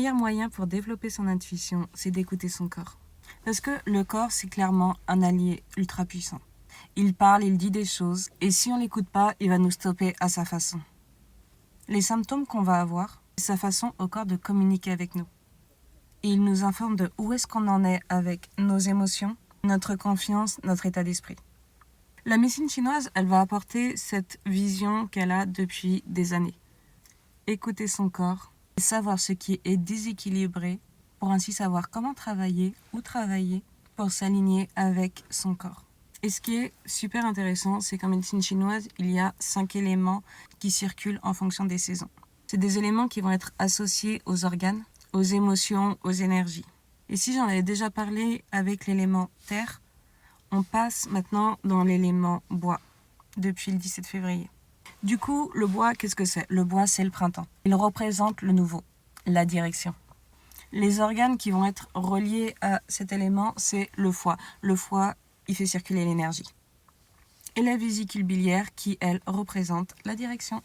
meilleur moyen pour développer son intuition, c'est d'écouter son corps. Parce que le corps, c'est clairement un allié ultra puissant. Il parle, il dit des choses, et si on l'écoute pas, il va nous stopper à sa façon. Les symptômes qu'on va avoir, c'est sa façon au corps de communiquer avec nous. Et il nous informe de où est-ce qu'on en est avec nos émotions, notre confiance, notre état d'esprit. La médecine chinoise, elle va apporter cette vision qu'elle a depuis des années. Écouter son corps, savoir ce qui est déséquilibré, pour ainsi savoir comment travailler, où travailler, pour s'aligner avec son corps. Et ce qui est super intéressant, c'est qu'en médecine chinoise, il y a 5 éléments qui circulent en fonction des saisons. C'est des éléments qui vont être associés aux organes, aux émotions, aux énergies. Et si j'en avais déjà parlé avec l'élément terre, on passe maintenant dans l'élément bois, depuis le 17 février. Du coup, le bois, qu'est-ce que c'est ? Le bois, c'est le printemps. Il représente le nouveau, la direction. Les organes qui vont être reliés à cet élément, c'est le foie. Le foie, il fait circuler l'énergie. Et la vésicule biliaire qui, elle, représente la direction.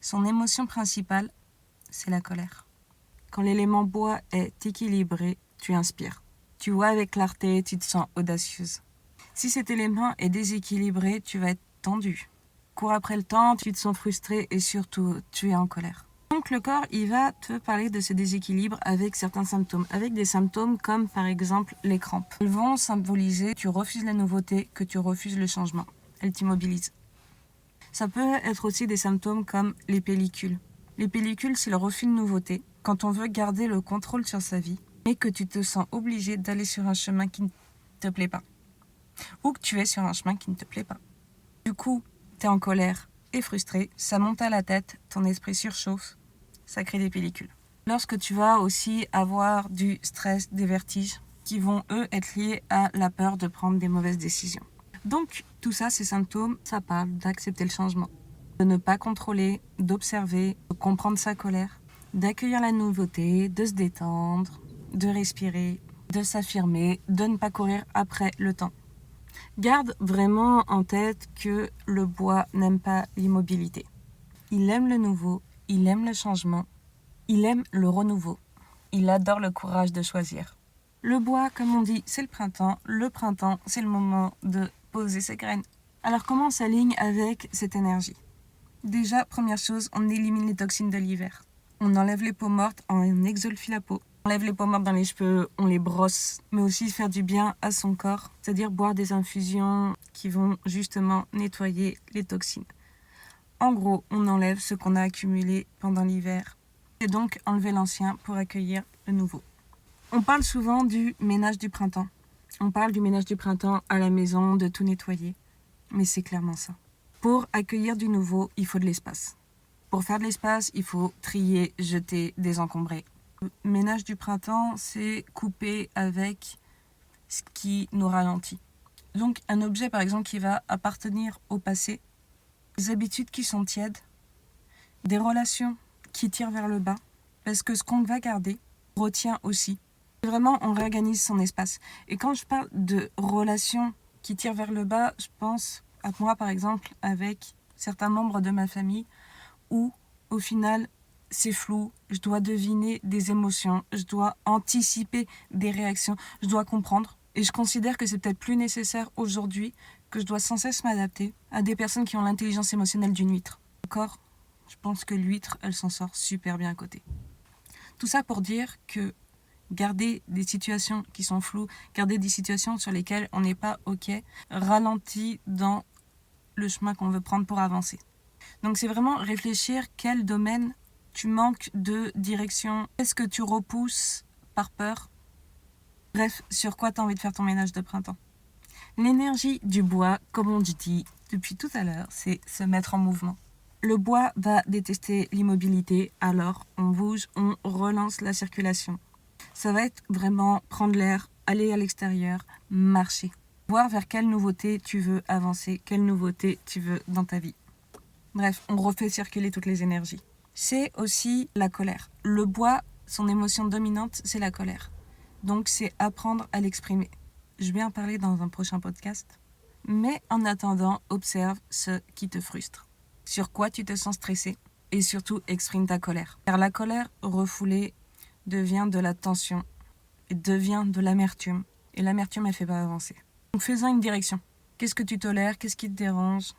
Son émotion principale, c'est la colère. Quand l'élément bois est équilibré, tu inspires. Tu vois avec clarté, tu te sens audacieuse. Si cet élément est déséquilibré, tu vas être tendu. Cours après le temps, tu te sens frustré et surtout, tu es en colère. Donc le corps, il va te parler de ce déséquilibre avec certains symptômes. Avec des symptômes comme par exemple les crampes. Elles vont symboliser que tu refuses la nouveauté, que tu refuses le changement. Elles t'immobilisent. Ça peut être aussi des symptômes comme les pellicules. Les pellicules, c'est le refus de nouveauté. Quand on veut garder le contrôle sur sa vie et que tu te sens obligé d'aller sur un chemin qui ne te plaît pas. Ou que tu es sur un chemin qui ne te plaît pas. Du coup, tu es en colère et frustré, ça monte à la tête, ton esprit surchauffe, ça crée des pellicules. Lorsque tu vas aussi avoir du stress, des vertiges, qui vont eux être liés à la peur de prendre des mauvaises décisions. Donc, tout ça, ces symptômes, ça parle d'accepter le changement, de ne pas contrôler, d'observer, de comprendre sa colère, d'accueillir la nouveauté, de se détendre, de respirer, de s'affirmer, de ne pas courir après le temps. Garde vraiment en tête que le bois n'aime pas l'immobilité. Il aime le nouveau, il aime le changement, il aime le renouveau. Il adore le courage de choisir. Le bois, comme on dit, c'est le printemps. Le printemps, c'est le moment de poser ses graines. Alors comment on s'aligne avec cette énergie ? Déjà, première chose, on élimine les toxines de l'hiver. On enlève les peaux mortes, on exolfie la peau. On enlève les peaux mortes dans les cheveux, on les brosse, mais aussi faire du bien à son corps, c'est-à-dire boire des infusions qui vont justement nettoyer les toxines. En gros, on enlève ce qu'on a accumulé pendant l'hiver et donc enlever l'ancien pour accueillir le nouveau. On parle souvent du ménage du printemps. On parle du ménage du printemps à la maison, de tout nettoyer, mais c'est clairement ça. Pour accueillir du nouveau, il faut de l'espace. Pour faire de l'espace, il faut trier, jeter, désencombrer. Le ménage du printemps, c'est couper avec ce qui nous ralentit. Donc un objet par exemple qui va appartenir au passé, des habitudes qui sont tièdes, des relations qui tirent vers le bas, parce que ce qu'on va garder retient aussi. Vraiment, on réorganise son espace. Et quand je parle de relations qui tirent vers le bas, je pense à moi par exemple avec certains membres de ma famille où au final c'est flou, je dois deviner des émotions, je dois anticiper des réactions, je dois comprendre. Et je considère que c'est peut-être plus nécessaire aujourd'hui, que je dois sans cesse m'adapter à des personnes qui ont l'intelligence émotionnelle d'une huître. Encore, je pense que l'huître, elle s'en sort super bien à côté. Tout ça pour dire que garder des situations qui sont floues, garder des situations sur lesquelles on n'est pas OK, ralentit dans le chemin qu'on veut prendre pour avancer. Donc c'est vraiment réfléchir quel domaine tu manques de direction, est-ce que tu repousses par peur. Bref, sur quoi tu as envie de faire ton ménage de printemps. L'énergie du bois, comme on dit depuis tout à l'heure, c'est se mettre en mouvement. Le bois va détester l'immobilité, alors on bouge, on relance la circulation. Ça va être vraiment prendre l'air, aller à l'extérieur, marcher. Voir vers quelle nouveauté tu veux avancer, quelle nouveauté tu veux dans ta vie. Bref, on refait circuler toutes les énergies. C'est aussi la colère. Le bois, son émotion dominante, c'est la colère. Donc c'est apprendre à l'exprimer. Je vais en parler dans un prochain podcast. Mais en attendant, observe ce qui te frustre. Sur quoi tu te sens stressé. Et surtout, exprime ta colère. Car la colère refoulée devient de la tension et devient de l'amertume. Et l'amertume, elle ne fait pas avancer. Donc fais-en une direction. Qu'est-ce que tu tolères? Qu'est-ce qui te dérange?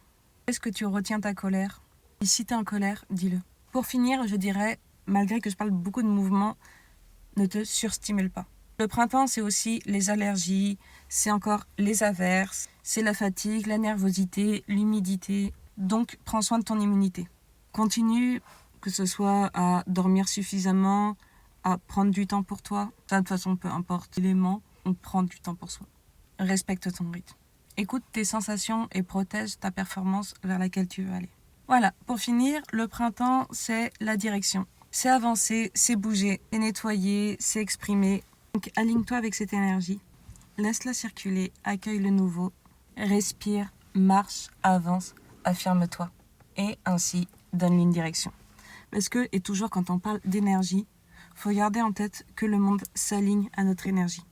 Est-ce que tu retiens ta colère? Et si tu es en colère, dis-le. Pour finir, je dirais, malgré que je parle beaucoup de mouvements, ne te surstimule pas. Le printemps, c'est aussi les allergies, c'est encore les averses, c'est la fatigue, la nervosité, l'humidité. Donc, prends soin de ton immunité. Continue, que ce soit à dormir suffisamment, à prendre du temps pour toi. Ça, de toute façon, peu importe l'élément, on prend du temps pour soi. Respecte ton rythme. Écoute tes sensations et protège ta performance vers laquelle tu veux aller. Voilà, pour finir, le printemps, c'est la direction. C'est avancer, c'est bouger, c'est nettoyer, c'est exprimer. Donc aligne-toi avec cette énergie, laisse-la circuler, accueille le nouveau, respire, marche, avance, affirme-toi. Et ainsi, donne-lui une direction. Parce que, et toujours quand on parle d'énergie, il faut garder en tête que le monde s'aligne à notre énergie.